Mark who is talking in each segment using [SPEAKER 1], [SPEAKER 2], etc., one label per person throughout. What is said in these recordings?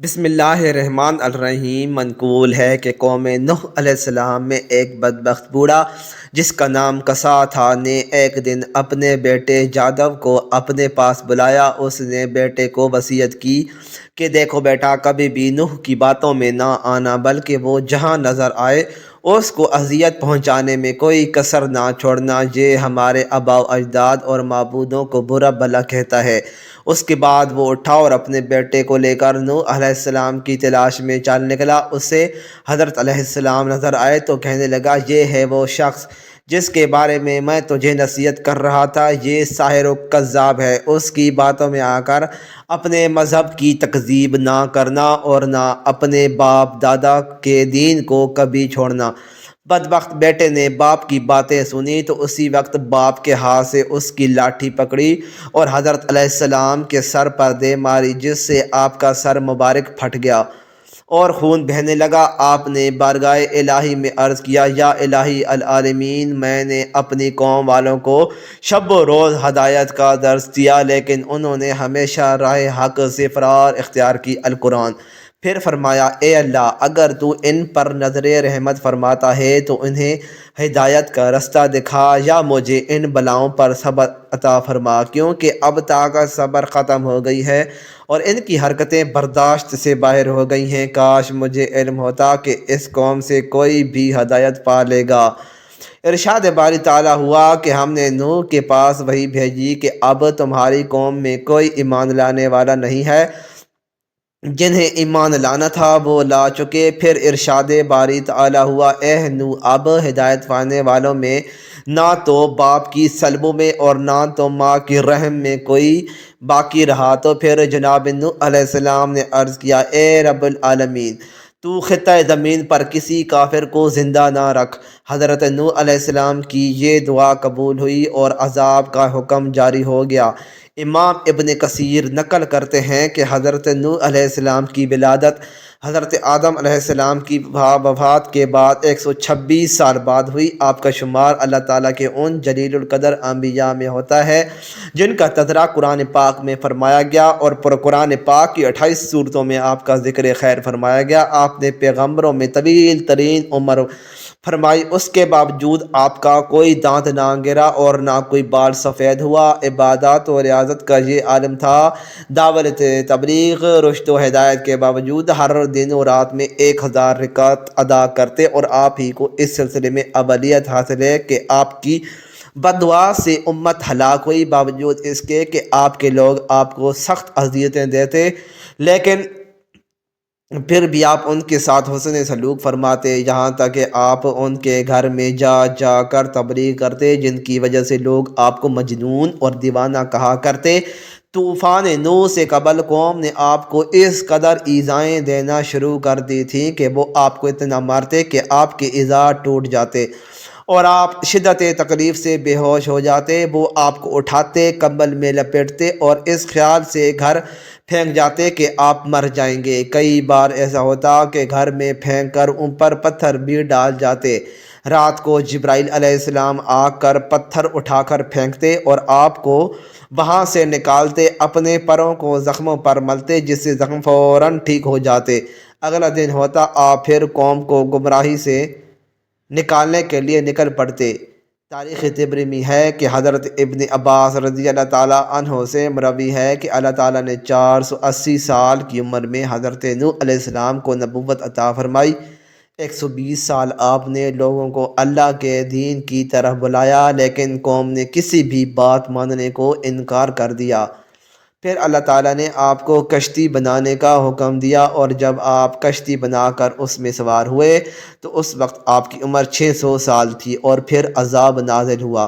[SPEAKER 1] بسم اللہ الرحمن الرحیم۔ منقول ہے کہ قوم نوح علیہ السلام میں ایک بدبخت بوڑھا جس کا نام کسا تھا نے ایک دن اپنے بیٹے جادو کو اپنے پاس بلایا۔ اس نے بیٹے کو وصیت کی کہ دیکھو بیٹا، کبھی بھی نوح کی باتوں میں نہ آنا، بلکہ وہ جہاں نظر آئے اس کو اذیت پہنچانے میں کوئی کسر نہ چھوڑنا۔ یہ ہمارے آباء و اجداد اور معبودوں کو برا بھلا کہتا ہے۔ اس کے بعد وہ اٹھا اور اپنے بیٹے کو لے کر نوح علیہ السلام کی تلاش میں چل نکلا۔ اسے حضرت علیہ السلام نظر آئے تو کہنے لگا، یہ ہے وہ شخص جس کے بارے میں تجھے نصیحت کر رہا تھا، یہ ساحر و کذاب ہے۔ اس کی باتوں میں آ کر اپنے مذہب کی تکذیب نہ کرنا اور نہ اپنے باپ دادا کے دین کو کبھی چھوڑنا۔ بدبخت بیٹے نے باپ کی باتیں سنی تو اسی وقت باپ کے ہاتھ سے اس کی لاٹھی پکڑی اور حضرت علیہ السلام کے سر پر دے ماری، جس سے آپ کا سر مبارک پھٹ گیا اور خون بہنے لگا۔ آپ نے بارگاہ الہی میں عرض کیا، یا الہی العالمین، میں نے اپنی قوم والوں کو شب و روز ہدایت کا درس دیا، لیکن انہوں نے ہمیشہ راہ حق سے فرار اختیار کی۔ القرآن۔ پھر فرمایا، اے اللہ، اگر تو ان پر نظر رحمت فرماتا ہے تو انہیں ہدایت کا رستہ دکھا، یا مجھے ان بلاؤں پر صبر عطا فرما، کیونکہ اب طاقت صبر ختم ہو گئی ہے اور ان کی حرکتیں برداشت سے باہر ہو گئی ہیں۔ کاش مجھے علم ہوتا کہ اس قوم سے کوئی بھی ہدایت پا لے گا۔ ارشاد باری تعالیٰ ہوا کہ ہم نے نوح کے پاس وحی بھیجی کہ اب تمہاری قوم میں کوئی ایمان لانے والا نہیں ہے، جنہیں ایمان لانا تھا وہ لا چکے۔ پھر ارشاد باری تعالیٰ ہوا، اے نوح، اب ہدایت پانے والوں میں نہ تو باپ کی سلبوں میں اور نہ تو ماں کی رحم میں کوئی باقی رہا۔ تو پھر جناب نوح علیہ السلام نے عرض کیا، اے رب العالمین، تو خطہ زمین پر کسی کافر کو زندہ نہ رکھ۔ حضرت نوح علیہ السلام کی یہ دعا قبول ہوئی اور عذاب کا حکم جاری ہو گیا۔ امام ابن کثیر نقل کرتے ہیں کہ حضرت نوح علیہ السلام کی ولادت حضرت آدم علیہ السلام کی وفات کے بعد 126 سال بعد ہوئی۔ آپ کا شمار اللہ تعالیٰ کے ان جلیل القدر انبیاء میں ہوتا ہے جن کا تذکرہ قرآن پاک میں فرمایا گیا اور قرآن پاک کی 28 سورتوں میں آپ کا ذکر خیر فرمایا گیا۔ آپ نے پیغمبروں میں طویل ترین عمر فرمائی، اس کے باوجود آپ کا کوئی دانت نہ گرا اور نہ کوئی بال سفید ہوا۔ عبادات و ریاضت کا یہ عالم تھا، دعوت تبلیغ رشد و ہدایت کے باوجود ہر دن و رات میں 1000 رکعت ادا کرتے، اور آپ ہی کو اس سلسلے میں ابلیت حاصل ہے کہ آپ کی بددعا سے امت ہلاک ہوئی، باوجود اس کے کہ آپ کے لوگ آپ کو سخت اذیتیں دیتے، لیکن پھر بھی آپ ان کے ساتھ حسن سلوک فرماتے، یہاں تک کہ آپ ان کے گھر میں جا جا کر تبلیغ کرتے، جن کی وجہ سے لوگ آپ کو مجنون اور دیوانہ کہا کرتے۔ طوفان نوح سے قبل قوم نے آپ کو اس قدر ایذائیں دینا شروع کر دی تھیں کہ وہ آپ کو اتنا مارتے کہ آپ کے اعضاء ٹوٹ جاتے اور آپ شدت تکلیف سے بے ہوش ہو جاتے۔ وہ آپ کو اٹھاتے، کمبل میں لپیٹتے اور اس خیال سے گھر پھینک جاتے کہ آپ مر جائیں گے۔ کئی بار ایسا ہوتا کہ گھر میں پھینک کر ان پر پتھر بھی ڈال جاتے۔ رات کو جبرائیل علیہ السلام آ کر پتھر اٹھا کر پھینکتے اور آپ کو وہاں سے نکالتے، اپنے پروں کو زخموں پر ملتے، جس سے زخم فوراً ٹھیک ہو جاتے۔ اگلا دن ہوتا، آپ پھر قوم کو گمراہی سے نکالنے کے لیے نکل پڑتے۔ تاریخ طبری میں ہے کہ حضرت ابن عباس رضی اللہ تعالیٰ عنہ سے مروی ہے کہ اللہ تعالیٰ نے 480 سال کی عمر میں حضرت نوح علیہ السلام کو نبوت عطا فرمائی۔ 120 سال آپ نے لوگوں کو اللہ کے دین کی طرف بلایا، لیکن قوم نے کسی بھی بات ماننے کو انکار کر دیا۔ پھر اللہ تعالیٰ نے آپ کو کشتی بنانے کا حکم دیا، اور جب آپ کشتی بنا کر اس میں سوار ہوئے تو اس وقت آپ کی عمر 600 سال تھی، اور پھر عذاب نازل ہوا۔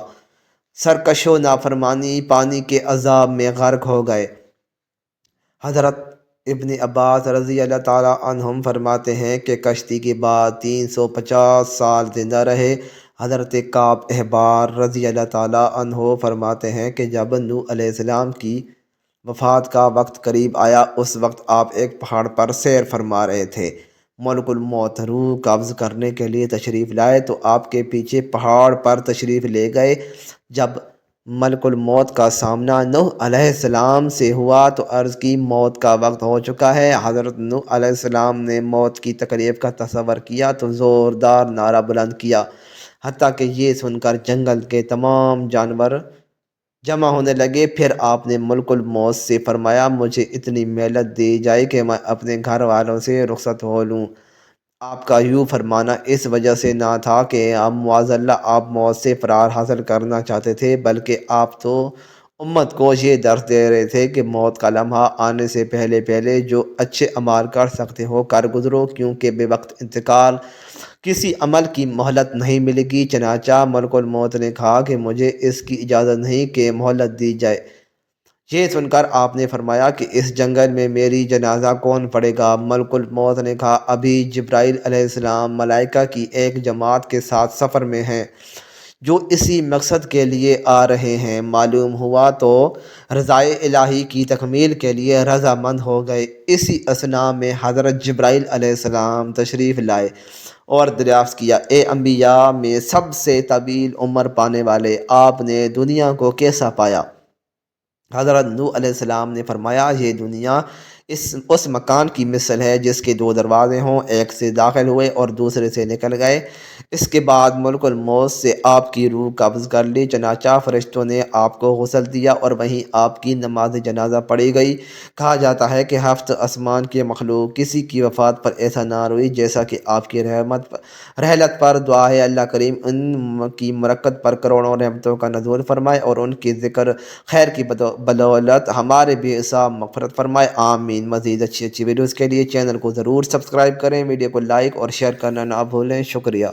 [SPEAKER 1] سرکش و نافرمانی پانی کے عذاب میں غرق ہو گئے۔ حضرت ابن عباس رضی اللہ تعالیٰ عنہم فرماتے ہیں کہ کشتی کے بعد 350 سال زندہ رہے۔ حضرت کعب احبار رضی اللہ تعالیٰ عنہ فرماتے ہیں کہ جب نوح علیہ السلام کی وفات کا وقت قریب آیا، اس وقت آپ ایک پہاڑ پر سیر فرما رہے تھے۔ ملک الموت روح قبض کرنے کے لیے تشریف لائے تو آپ کے پیچھے پہاڑ پر تشریف لے گئے۔ جب ملک الموت کا سامنا نوح علیہ السلام سے ہوا تو عرض کی موت کا وقت ہو چکا ہے۔ حضرت نوح علیہ السلام نے موت کی تقریب کا تصور کیا تو زوردار نعرہ بلند کیا، حتیٰ کہ یہ سن کر جنگل کے تمام جانور جمع ہونے لگے۔ پھر آپ نے ملک الموت سے فرمایا، مجھے اتنی مہلت دی جائے کہ میں اپنے گھر والوں سے رخصت ہو لوں۔ آپ کا یوں فرمانا اس وجہ سے نہ تھا کہ معاذ اللہ آپ موت سے فرار حاصل کرنا چاہتے تھے، بلکہ آپ تو امت کو یہ درس دے رہے تھے کہ موت کا لمحہ آنے سے پہلے پہلے جو اچھے اعمال کر سکتے ہو کر گزرو، کیونکہ بے وقت انتقال کسی عمل کی مہلت نہیں ملے گی۔ چنانچہ ملک الموت نے کہا کہ مجھے اس کی اجازت نہیں کہ مہلت دی جائے۔ یہ سن کر آپ نے فرمایا کہ اس جنگل میں میری جنازہ کون پڑے گا؟ ملک الموت نے کہا، ابھی جبرائیل علیہ السلام ملائکہ کی ایک جماعت کے ساتھ سفر میں ہیں جو اسی مقصد کے لیے آ رہے ہیں۔ معلوم ہوا تو رضائے الہی کی تکمیل کے لیے رضامند ہو گئے۔ اسی اثناء میں حضرت جبرائیل علیہ السلام تشریف لائے اور دریافت کیا، اے انبیاء میں سب سے طویل عمر پانے والے، آپ نے دنیا کو کیسا پایا؟ حضرت نوح علیہ السلام نے فرمایا، یہ دنیا اس مکان کی مثل ہے جس کے دو دروازے ہوں، ایک سے داخل ہوئے اور دوسرے سے نکل گئے۔ اس کے بعد ملک الموت سے آپ کی روح قبض کر لی، چنانچہ فرشتوں نے آپ کو غسل دیا اور وہیں آپ کی نماز جنازہ پڑھی گئی۔ کہا جاتا ہے کہ ہفت آسمان کی مخلوق کسی کی وفات پر ایسا نہ روئی جیسا کہ آپ کی رحلت پر۔ دعا ہے اللہ کریم ان کی مرکت پر کروڑوں رحمتوں کا نزول فرمائے اور ان کی ذکر خیر کی بدولت ہمارے بے حساب مغفرت فرمائے، آمین۔ مزید اچھی ویڈیوز کے لیے چینل کو ضرور سبسکرائب کریں، ویڈیو کو لائک اور شیئر کرنا نہ بھولیں۔ شکریہ۔